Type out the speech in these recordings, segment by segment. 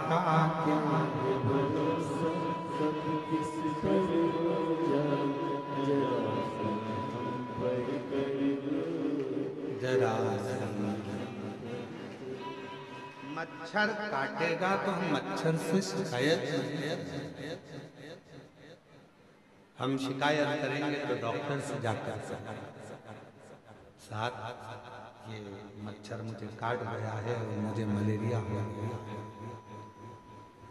का क्या भरोसा कब किस पर हो जाए, जरा हम पर कर दो। जरा मच्छर काटेगा तो हम मच्छर से शिकायत नहीं, हम शिकायत करेंगे तो डॉक्टर से जाकर साथ ये मच्छर मुझे काट गया है और मुझे मलेरिया हो गया,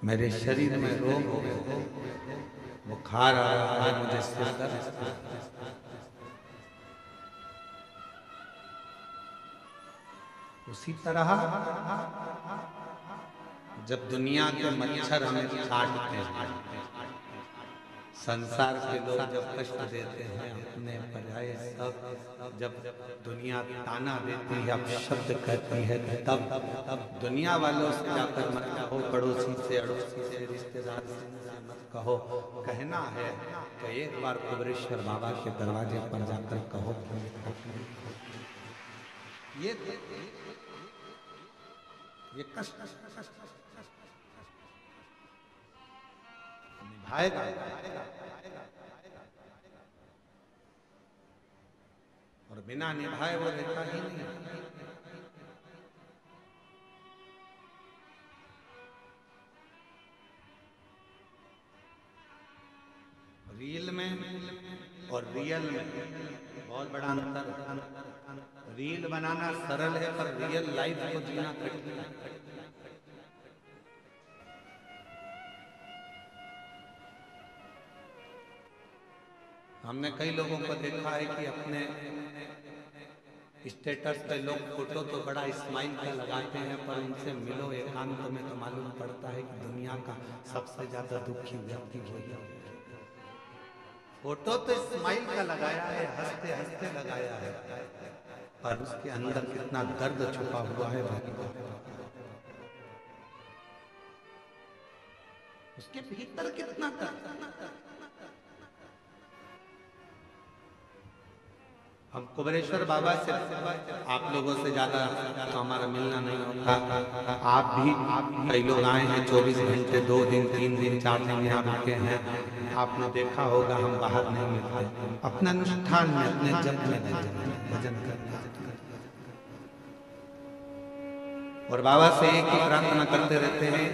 मेरे शरीर में रोग हो गए, बुखार आ रहा है, मुझे सिर दर्द। उसी तरह जब दुनिया के मच्छर हमें काटते हैं, संसार के लोग जब कष्ट देते हैं अपने पर्याय सब, जब दुनिया ताना देती है, अपशब्द कहती है, तब दुनिया वालों से जाकर मत कहो, पड़ोसी से, अड़ोसी से, रिश्तेदार से मत कहो, कहना है कि एक बार कुबरेश्वर बाबा के दरवाजे पर जाकर कहो। ये कष्ट निभाएगा, और बिना निभाए वो रहता ही नहीं। रील में और रियल में बहुत बड़ा अंतर है। रील बनाना सरल है पर रियल लाइफ को जीना कठिन है। हमने कई लोगों को देखा है कि अपने स्टेटस पे लोग फोटो तो बड़ा स्माइल का लगाते हैं, पर उनसे मिलो एकांत में तो मालूम पड़ता है कि दुनिया का सबसे ज्यादा दुखी व्यक्ति वही है। फोटो तो स्माइल का लगाया है, हंसते हंसते लगाया है, पर उसके अंदर कितना दर्द छुपा हुआ है उसके भीतर कितना दर्द। हम कुबरेश्वर बाबा से, आप लोगों से ज्यादा तो हमारा मिलना नहीं होता। आप भी कई लोग आए हैं 24 घंटे, 2 दिन 3 दिन 4 दिन यहाँ रुके हैं, आपने देखा होगा हम बाहर नहीं मिलते, अपना अनुष्ठान में, अपने जप में भजन करते, और बाबा से एक ही प्रार्थना करते रहते हैं,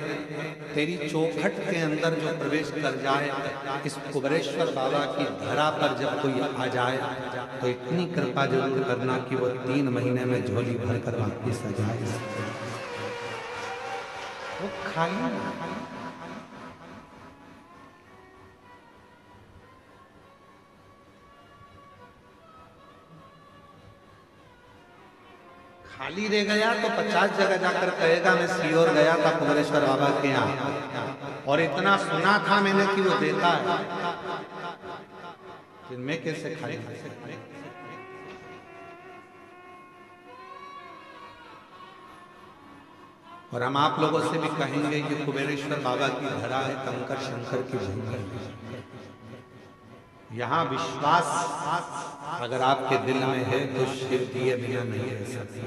तेरी चौखट के अंदर जो प्रवेश कर जाए, इस कुबरेश्वर बाबा की धरा पर जब कोई आ जाए तो इतनी कृपा जरूर करना कि वो 3 महीने में झोली भरकर वापिस आ जाए। वो खाली रह गया तो 50 जगह जाकर कहेगा मैं सीहोर गया था कुबरेश्वर बाबा के यहाँ और इतना सुना था मैंने कि वो देता है, फिर मैं कैसे खाली। और हम आप लोगों से भी कहेंगे कि कुबेरेश्वर बाबा की धरा है, कंकर शंकर की भूमि। यहाँ विश्वास अगर आपके दिल में है तो शिव दिए बिना नहीं रह सकते।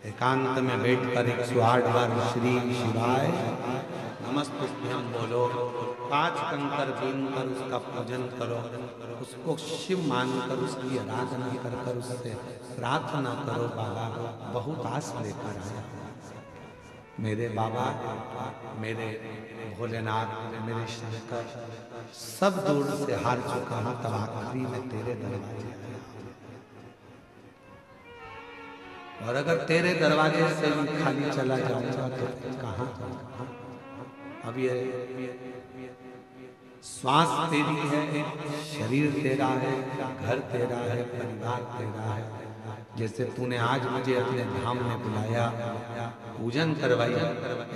एकांत में बैठकर 108 बार श्री शिवाय नमस्तुभ्यं बोलो, 5 कंकर बीन कर उसका पूजन करो, उसको शिव मानकर उसकी आराधना कर उससे प्रार्थना करो, बाबा बहुत आस लेकर आया, मेरे बाबा, मेरे भोलेनाथ, मेरे शंकर सब दूर से हार चुका हूं, तब आखिरी में तेरे दरवाजे आया। और अगर तेरे दरवाजे से भी खाली चला जाऊंगा तो कहां? अब ये श्वास तेरी है, शरीर तेरा है, घर तेरा है, परिवार तेरा है। जैसे तूने आज मुझे अपने धाम में बुलाया, पूजन करवाई,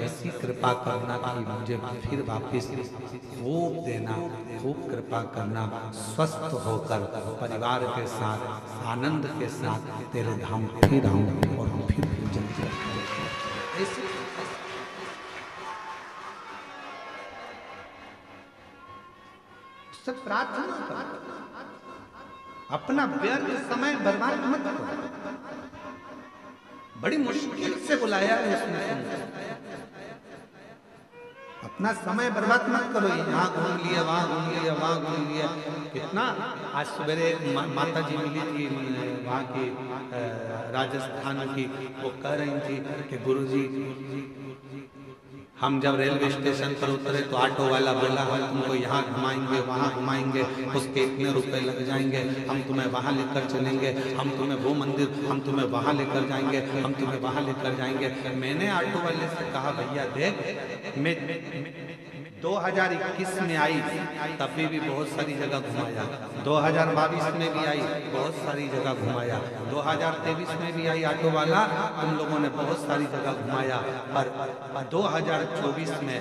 ऐसी कृपा करना कि मुझे फिर वापिस खूब देना, खूब कृपा करना, स्वस्थ होकर परिवार के साथ आनंद के साथ तेरे धाम फिर आऊं और फिर पूजन करूं। उससे प्रार्थना करो, अपना व्यर्थ समय बर्बाद मत करो। बड़ी मुश्किल से बुलाया है उसने, अपना समय बर्बाद मत करो, यहाँ घूम लिया, वहाँ घूम लिया, वहाँ घूम लिया। कितना आज सवेरे माता जी मिली थी वहाँ की राजस्थान की, वो कह रही थी कि गुरुजी हम जब रेलवे स्टेशन पर उतरे तो ऑटो वाला बोला हम तुमको यहाँ घुमाएंगे, वहाँ घुमाएंगे, उसके इतने रुपए लग जाएंगे, हम तुम्हें वहाँ लेकर चलेंगे, हम तुम्हें वो मंदिर, हम तुम्हें वहाँ लेकर जाएंगे, हम तुम्हें वहाँ लेकर जाएंगे। मैंने ऑटो वाले से कहा भैया देख, मैं 2021 में आई तभी भी बहुत सारी जगह घुमाया, 2022 में भी आई बहुत सारी जगह घुमाया, 2023 में भी आई ऑटो वाला, तुम लोगों ने बहुत सारी जगह घुमाया, पर 2024 में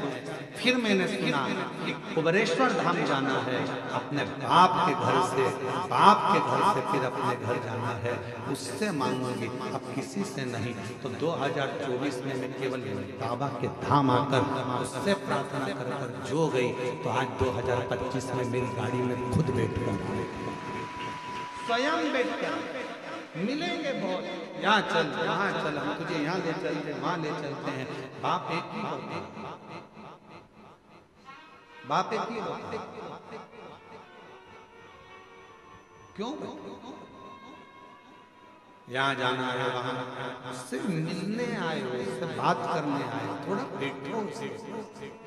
फिर मैंने सुना कि कुबेरेश्वर धाम जाना है, अपने बाप के घर से, बाप के घर से फिर अपने घर जाना है, उससे मांगूंगी, अब किसी से नहीं। तो 2024 में मैं केवल बाबा के धाम आकर उससे प्रार्थना कर जो गई, तो आज 2025 में मेरी गाड़ी में खुद बैठकर, स्वयं बैठकर मिलेंगे बहुत, यहाँ चल, यहाँ चल, हम तुझे यहाँ ले चलते, वहाँ ले चलते हैं। बाप एक ही होता है, बाप एक ही होता है। क्यों यहाँ जाना है, वहां उससे मिलने आए हो, उससे बात करने आए हो, थोड़ा बैठो उसे।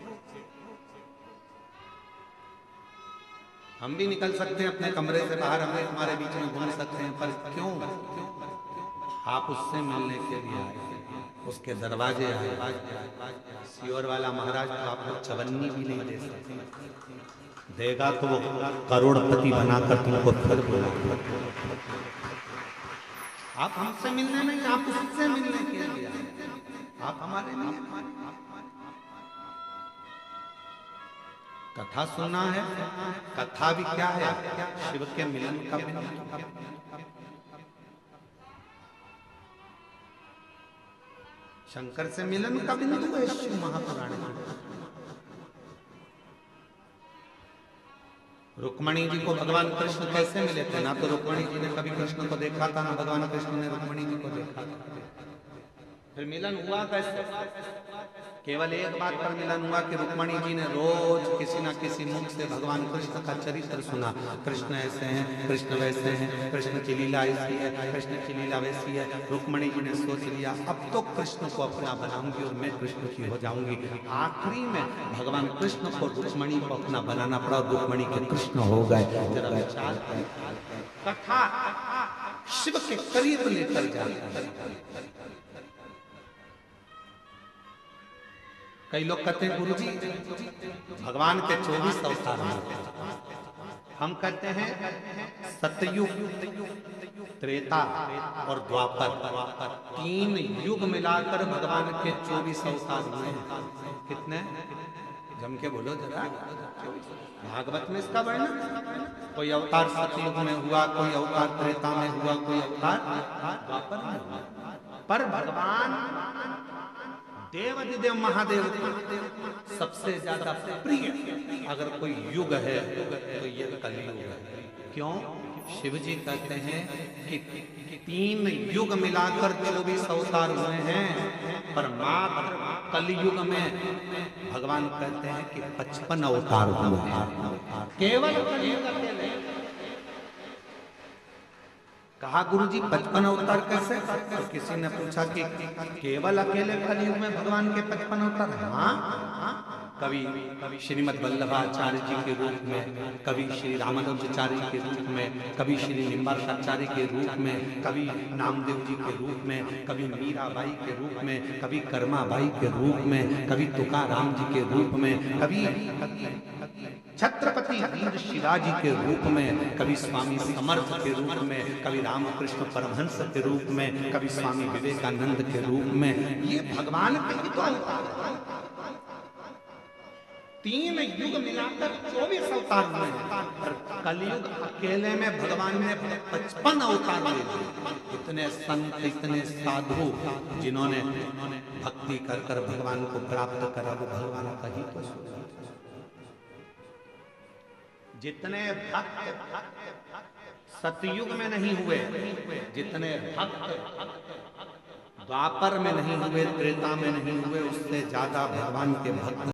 हम भी निकल सकते हैं अपने कमरे से बाहर, हम हमारे बीच में घूम सकते हैं, पर क्यों आप उससे मिलने के लिए आए, उसके दरवाजे आए। सियोर वाला महाराज तो आपको चवन्नी भी नहीं दे सकते, देगा तो वो करोड़पति बनाकर तुमको फिर बुलाएगा। आप हमसे मिलने नहीं, आप उससे मिलने के लिए आए, आप हमारे लिए। कथा सुनना है, कथा भी क्या है, शिव के मिलन का बिंदु। शंकर से मिलन का बिंदु है शिव महापुराण में। रुक्मणी जी को भगवान कृष्ण कैसे मिले थे? ना तो रुक्मणी जी ने कभी कृष्ण को देखा था, ना भगवान कृष्ण ने रुक्मणी जी को देखा था। फिर मिलन हुआ कैसे? केवल एक बात पर मिलन हुआ कि रुक्मणी जी ने रोज किसी न किसी मुख से भगवान कृष्ण का चरित्र सुना, कृष्ण ऐसे हैं, कृष्ण वैसे हैं, कृष्ण की लीला ऐसी है, कृष्ण की लीला वैसी है। रुक्मणी जी ने सोच लिया अब तो कृष्ण को अपना बनाऊंगी और मैं कृष्ण की हो जाऊंगी। आखिरी में भगवान कृष्ण को रुक्मणी को अपना बनाना पड़ा और रुक्मणी के कृष्ण हो गए। जरा विचार कथा शिव के करीब लेकर जाता है। कई लोग कहते हैं गुरुजी भगवान के 24 अवतार हैं, हम कहते हैं सतयुग, त्रेता और द्वापर, 3 युग मिलाकर भगवान के 24 अवतार हुए हैं। कितने? जम के बोलो जरा। भागवत में इसका वर्णन, कोई अवतार सतयुग में हुआ, कोई अवतार त्रेता में हुआ, कोई अवतार द्वापर में हुआ। पर भगवान देवाधिदेव महादेव सबसे ज्यादा प्रिय अगर कोई युग है तो ये कलयुग है। क्यों? शिव जी कहते हैं कि 3 युग मिलाकर 24 अवतार हुए हैं, पर मात्र कलयुग में भगवान कहते हैं कि 55 अवतार हुए हैं, केवल कलयुग अकेले। कहा गुरुजी 55 अवतार कैसे? तो किसी ने पूछा कि केवल अकेले कलयुग में भगवान के 55 अवतार? हाँ, कभी श्रीमद वल्लभाचार्य जी के रूप में, कभी श्री रामानुजाचार्य के रूप में, कभी श्री निम्बार्काचार्य के रूप में, कभी नामदेव जी के रूप में, कभी मीराबाई के रूप में, कभी कर्माबाई के रूप में, कभी तुकाराम जी के रूप में, कभी छत्रपति वीर शिवाजी के रूप में, कभी स्वामी समर्थ के रूप में, कभी रामकृष्ण परमहंस के रूप में, कभी स्वामी विवेकानंद के रूप में। ये भगवान के ही तो 3 युग मिलाकर 24 अवतार हुए हैं। कलयुग अकेले में भगवान ने 55 अवतार लिए। इतने संत, इतने साधु जिन्होंने भक्ति कर कर भगवान को प्राप्त करा, वो भगवान का ही तो। जितने भक्त सतयुग में नहीं हुए, जितने भक्त द्वापर में नहीं हुए, त्रेता में नहीं हुए, उससे ज्यादा भगवान के भक्त